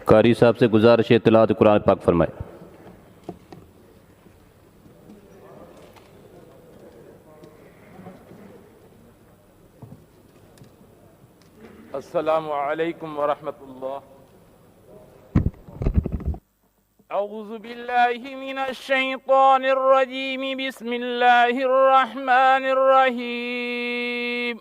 कारी साहब से गुजारिश है तिलावत कुरान पाक फरमाए। अस्सलामु अलैकुम वरहमतुल्लाह। औज़ु बिल्लाहि मिनश शैतानिर रजीम। बिस्मिल्लाहिर रहमानिर रहीम।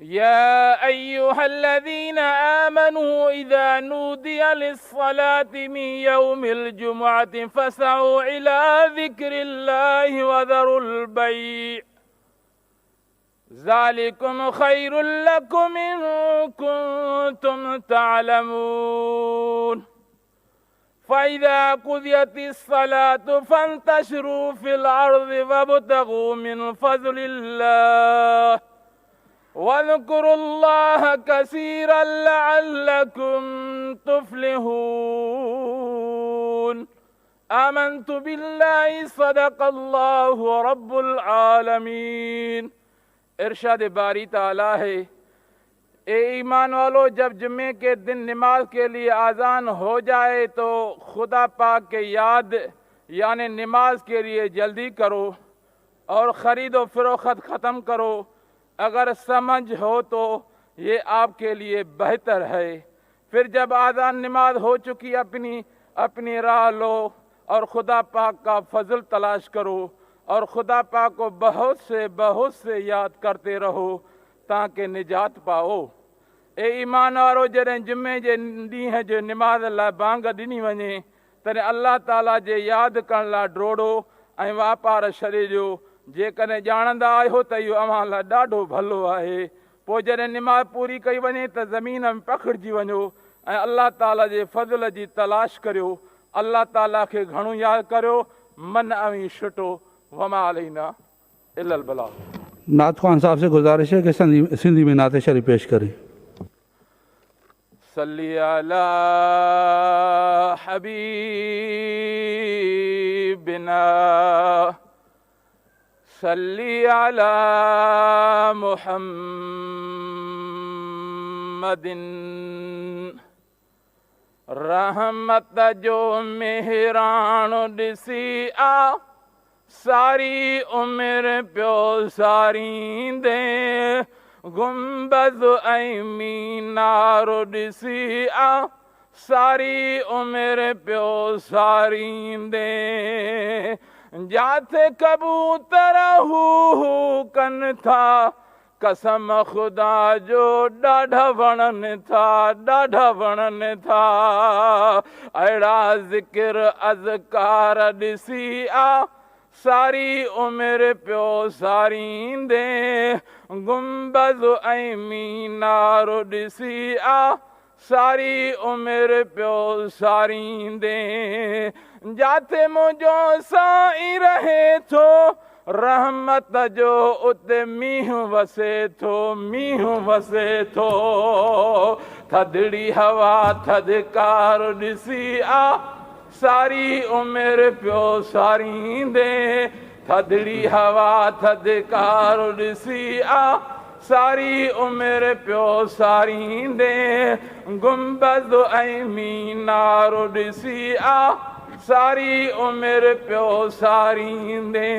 या अय्युहल्लज़ीना आमनू इज़ा नूदिया लिस्सलाति मिन यौमिल जुमुअति फसअू इला ज़िक्रिल्लाहि व ज़रुल बैअ ज़ालिकुम खैरुल लकुम इन कुंतुम तअलमून। फ़इज़ा क़ुदियतिस सलातु फ़ंतशिरू फ़िल अर्ज़ि वब्तग़ू मिन फ़ज़लिल्लाह वज़्कुरुल्लाह कसीरन लअल्लकुम तुफ़्लिहून। आमन्तु बिल्लाहि सदक़ल्लाहु रब्बुल आलमीन। इरशाद बारी ताला है, ए ईमान वालो, जब जुम्मे के दिन नमाज के लिए आज़ान हो जाए तो खुदा पाक के याद यानी नमाज के लिए जल्दी करो और ख़रीद व फ़रोख्त ख़त्म करो। अगर समझ हो तो ये आपके लिए बेहतर है। फिर जब आज़ान नमाज हो चुकी अपनी अपनी राह लो और खुदा पाक का फजल तलाश करो और खुदा पाक को बहुत से याद करते रहो ताकि निजात पाओ। ए ईमान वारो, जॾहिं जुमे जे ॾींहं जो नमाज़ लाइ बांग ॾिनी वञे तॾहिं अल्लाह ताला जे यादि करण लाइ डोड़ो ऐं वापार छॾे ॾियो। जेकॾहिं ॼाणंदा आहियो त इहो अव्हां लाइ ॾाढो भलो आहे। पोइ जॾहिं नमाज़ पूरी कई वञे त ज़मीन में पखिड़िजी वञो ऐं अल्लाह ताला जे फज़ल जी तलाश करियो। अल्लाह ताला खे घणो यादि करियो। मन अवी छुटो। वमा अलैना इल्लल बलाग। नात ख़्वान साहब से गुजारिश है कि सिंधी में नात शरीफ पेश करें। सल्ली अला हबीबिना सल्ली अला मुहम्मदिन। रहमत जो मेहरान ॾिसी आ सारी उम्र पियो सारींदे। गुंबद ऐं मीनार ॾिसी आ सारी उम्र पियो सारींदे। जाथे कबूतर हू कनि था कसम खुदा जो ॾाढा वणनि था। अहिड़ा ज़िक्र अज़कार ॾिसी आ सारी उम्र पियो सारींदे। गुंबद ऐं मीनार ॾिसी आ सारी उम्र पियो सारींदे। जाते मुंहिंजो साईं रहे थो रहमत जो उते मींहुं वसे थो। थधिड़ी हवा थधिकार ॾिसी आ सारी उम्र पियो सारींदे। थधिड़ी हवा थधिकार ॾिसी आ सारी उम्र पियो सारींदे। गुंबद ऐं मीनार ॾिसी आ सारी उम्र पियो सारींदे।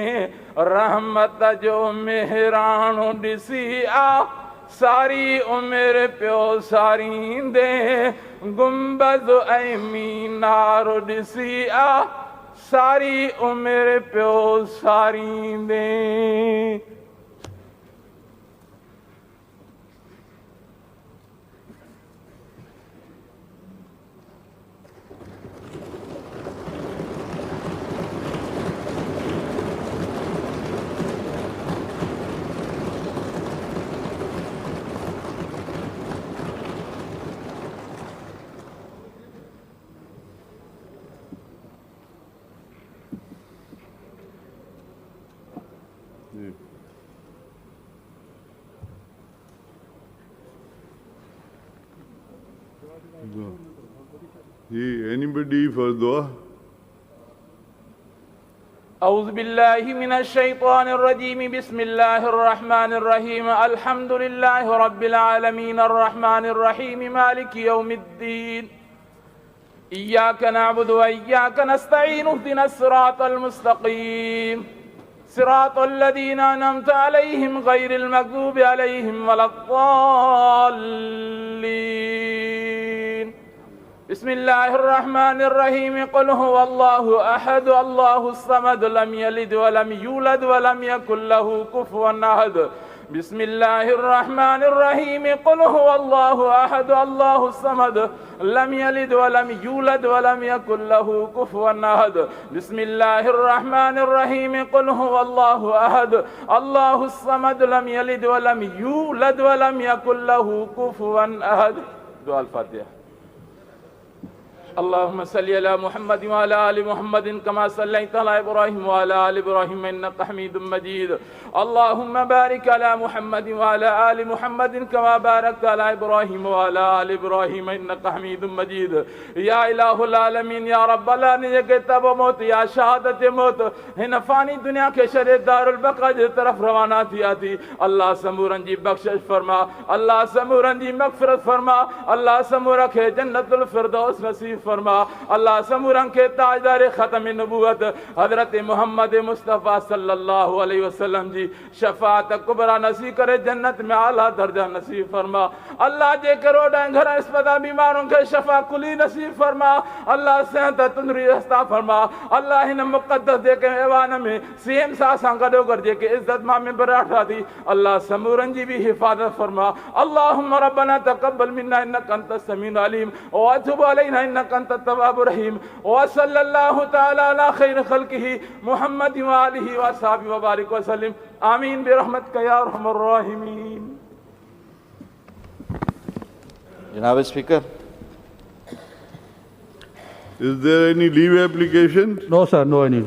रहमत जो मेहराणो ॾिसी आ सारी उम्र पियो सारींदे। गुंबद ऐं मीनार ॾिसी आ सारी उम्र पियो सारींदे। Anybody for dua? أعوذ بالله من الشيطان الرجيم بسم الله الرحمن الرحيم الحمد لله رب العالمين الرحمن الرحيم مالك يوم الدين إياك نعبد وإياك نستعين اهدنا الصراط المستقيم صراط الذين أنعمت عليهم غير المغضوب عليهم ولا الضالين بسم الله الرحمن الرحيم قل هو الله أحد الله الصمد لم يلد ولم يولد ولم يكن له كفوا أحد بسم الله الرحمن الرحيم قل هو الله أحد الله الصمد لم يلد ولم يولد ولم يكن له كفوا أحد بسم الله الرحمن الرحيم قل هو الله أحد الله الصمد لم يلد ولم يولد ولم يكن له كفوا أحد. دعاء الفاتحة. اللهم صل على محمد وعلى آل محمد كما صليت على إبراهيم وعلى آل إبراهيم إنك حميد مجيد. اللهم بارك على محمد وعلى آل محمد كما باركت على إبراهيم وعلى آل إبراهيم إنك حميد مجيد. या इलाहुल आलमीन या रब्बल आलमीन के तब मौत या शहादत मौत हिन फानी दुनिया के शरे दारुल बका की तरफ रवाना थी आती. अल्लाह समूरन जी बख्शिश फरमा, अल्लाह समूरन जी मगफिरत फरमा, अल्लाह समूरन के जन्नतुल फिरदौस नसीब फरमा, अल्लाह समूरन के ताजदार खत्म नबूवत हजरत मोहम्मद मुस्तफ़ा सल्लल्लाहु अलैहि वसल्लम जी शफात कुबरा नसीब करे, जन्नत में आला दर्जा नसीब फरमा. अल्लाह जे करोड़ घर अस्पताल बीमारों के शफा कुली नसीब फरमा, अल्लाह सेहत तंदुरुस्ती फरमा. अल्लाह हिन मुक़द्दस जेके ऐवान में सीएम साहब सां गॾोगॾु जेके इज़्ज़त मां में बराठा थी, अल्लाह समूरन जी भी हिफ़ाज़त फरमा. अल्लाहुम्मा रब्बना तक़ब्बल मिन्ना इन्नका अंतस समीउल अलीम व अतूब अलैना इन्नका अंतत तव्वाबुर रहीम व सल्लल्लाहु तआला अला खैर खल्क़िही मुहम्मद व आलिहि व अस्हाबिहि व बारिक व सल्लिम. आमीन बिरहमतिका या अरहमर राहिमीन. जनाब speaker, Is there any leave application? No, sir, no any.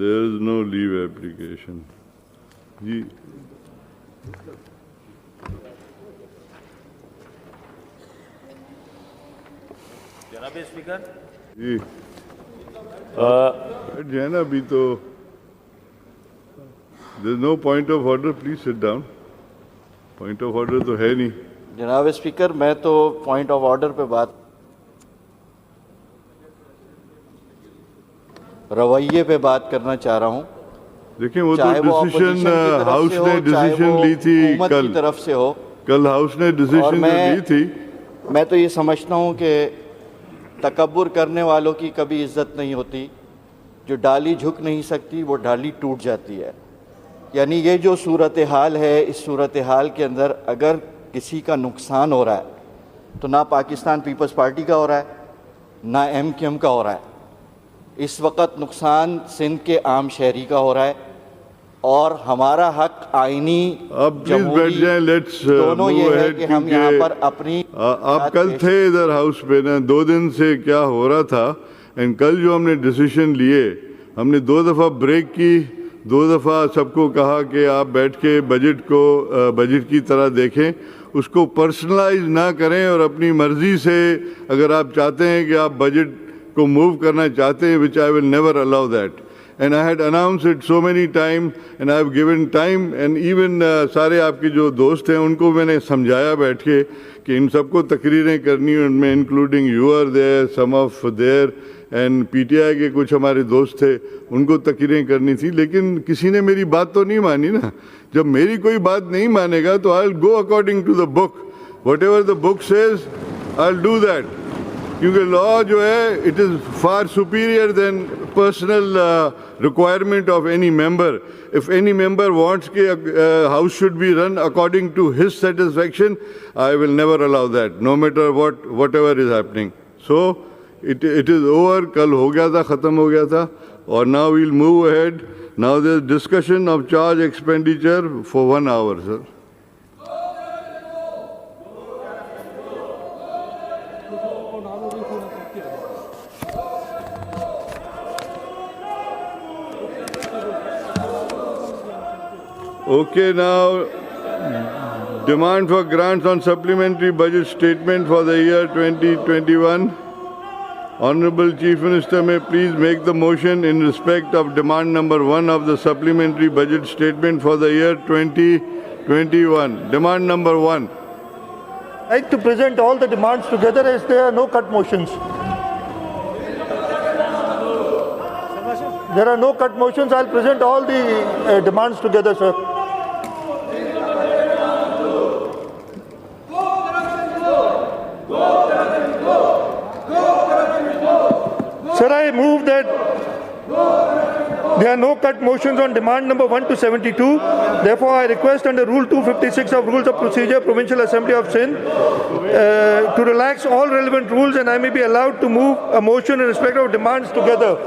There is no leave application. जी जनाब स्पीकर, जी बैठ जाए ना अभी तो. There is no point of order. Please sit down. Point of order तो है नहीं. जनाब स्पीकर, मैं तो पॉइंट ऑफ ऑर्डर पे बात, रवैये पे बात करना चाह रहा हूँ. देखिए वो तो चाहे वो डिसीजन opposition की तरफ हाउस से हो, ने चाहे डिसीजन वो ली थी हुकूमत कल. की तरफ से हो. कल हाउस ने और डिसीजन ली थी. मैं तो ये समझता हूँ कि तकब्बुर करने वालों की कभी इज्जत नहीं होती. जो डाली झुक नहीं सकती वो डाली टूट जाती है. यानी ये जो सूरत हाल है, इस सूरत हाल के अंदर अगर किसी का नुकसान हो रहा है तो ना पाकिस्तान पीपल्स पार्टी का हो रहा है, ना MQM का हो रहा है. इस वक्त नुकसान सिंध के आम शहरी का हो रहा है और हमारा हक आईनी अब प्लीज बैठ जाएं. लेट्स दोनों ये है कि हम यहाँ पर अपनी आप कल थे इधर हाउस पे ना, 2 दिन से क्या हो रहा था. एंड कल जो हमने डिसीजन लिए, हमने 2 दफ़ा ब्रेक की, 2 दफ़ा सबको कहा कि आप बैठ के बजट को बजट की तरह देखें, उसको पर्सनलाइज ना करें और अपनी मर्जी से अगर आप चाहते हैं कि आप बजट को मूव करना चाहते हैं, which I will never allow that. And I had announce it so many time and I have given time. And even सारे आपके जो दोस्त हैं उनको मैंने समझाया बैठ के कि इन सबको तकरीरें करनी, उनमें including you are there, some of there, and PTI के कुछ हमारे दोस्त थे, उनको तकरीरें करनी थी. लेकिन किसी ने मेरी बात तो नहीं मानी ना. जब मेरी कोई बात नहीं मानेगा तो I will go according to the book. Whatever the book says I will do that. क्योंकि लॉ जो है it is far superior than personal requirement of any member. If any member wants के house should be run according to his satisfaction, I will never allow that, no matter whatever is happening. So it is over. कल हो गया था, ख़त्म हो गया था. और now we'll move ahead. Now there is discussion of charge expenditure for 1 hour, सर. Okay, now demand for grants on supplementary budget statement for the year 2021. Honorable Chief Minister may please make the motion in respect of demand number 1 of the supplementary budget statement for the year 2021. Demand number 1. I'd like to present all the demands together as there are no cut motions. There are no cut motions. I'll present all the demands together, sir. Sir, I move that there are no cut motions on demand number 1 to 72. Therefore, I request under Rule 256 of Rules of Procedure, Provincial Assembly of Sindh, to relax all relevant rules, and I may be allowed to move a motion in respect of demands together.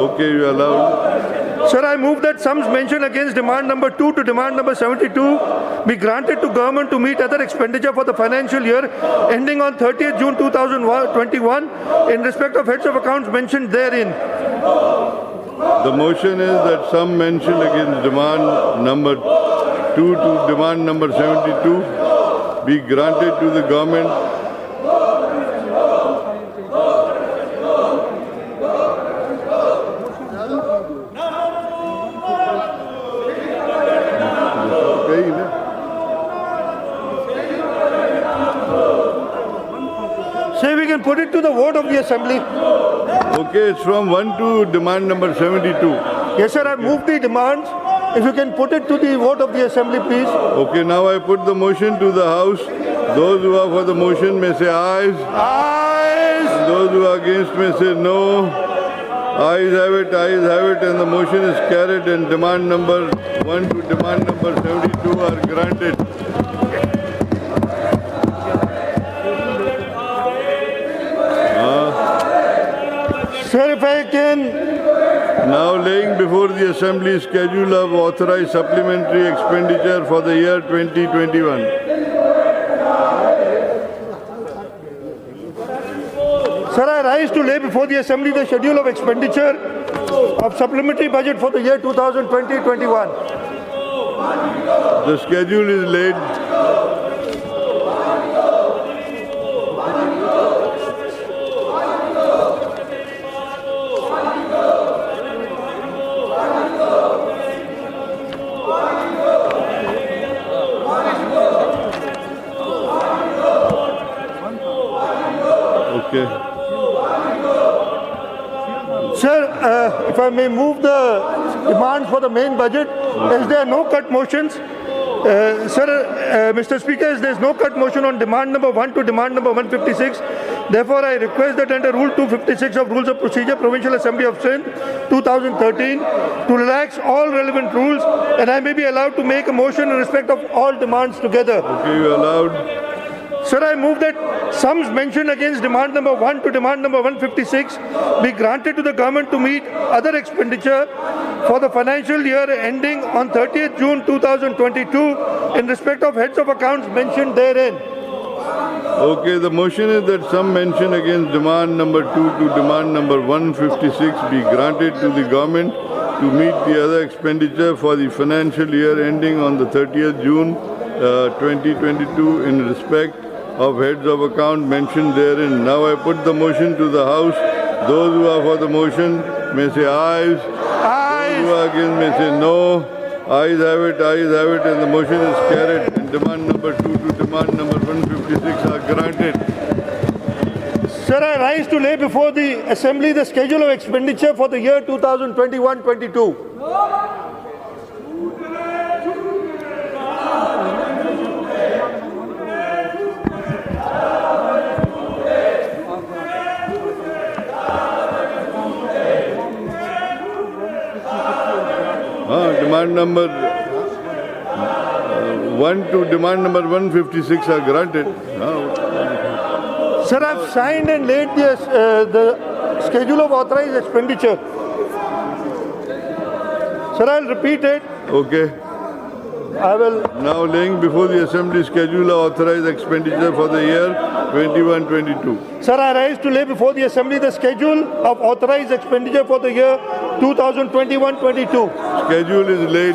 Okay, you are allowed. Sir, I move that sums mentioned against demand number 2 to demand number 72 be granted to government to meet other expenditure for the financial year ending on 30th June 2021 in respect of heads of accounts mentioned therein. The motion is that sum mentioned against demand number 2 to demand number 72 be granted to the government. Say we can put it to the vote of the Assembly. Okay, it's from 1 to demand number 72. Yes, sir, I move the demands. If you can put it to the vote of the Assembly, please. Okay, now I put the motion to the House. Those who are for the motion may say ayes. Ayes. Those who are against may say no. Ayes have it, and the motion is carried, and demand number 1 to demand number 72 are granted. Sir, if I can... Now laying before the Assembly schedule of authorized supplementary expenditure for the year 2021. Sir, I rise to lay before the Assembly the schedule of expenditure of supplementary budget for the year 2020-21. The schedule is laid. Okay. Sir, if I may move the demands for the main budget, as there are no cut motions, Mr. Speaker, as there is no cut motion on demand number 1 to demand number 156, therefore I request that under Rule 256 of Rules of Procedure, Provincial Assembly of Sindh, 2013, to relax all relevant rules, and I may be allowed to make a motion in respect of all demands together. Okay, you are allowed. Sir, I move that sums mentioned against demand number 1 to demand number 156 be granted to the government to meet other expenditure for the financial year ending on 30th June 2022 in respect of heads of accounts mentioned therein. Okay, the motion is that sum mentioned against demand number 2 to demand number 156 be granted to the government to meet the other expenditure for the financial year ending on the 30th June 2022 in respect of heads of account mentioned therein. Now I put the motion to the House. Those who are for the motion may say ayes. Those who are against may say no. Ayes have it, and the motion is carried. And demand number 2 to demand number 156 are granted. Sir, I rise to lay before the Assembly the schedule of expenditure for the year 2021-22. Demand number 1 to demand number 156 are granted. Sir, I have signed and laid the schedule of authorized expenditure. Sir, I will repeat it. Okay. I will. Now laying before the Assembly schedule of authorized expenditure for the year 21-22. Sir, I rise to lay before the Assembly the schedule of authorized expenditure for the year 2021-22. Schedule is laid.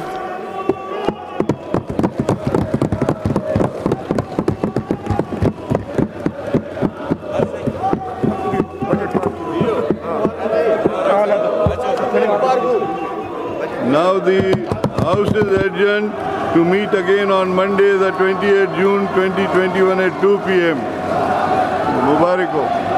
the House is adjourned to meet again on Monday, the 28th June 2021 at 2 p.m. Mubarak ho.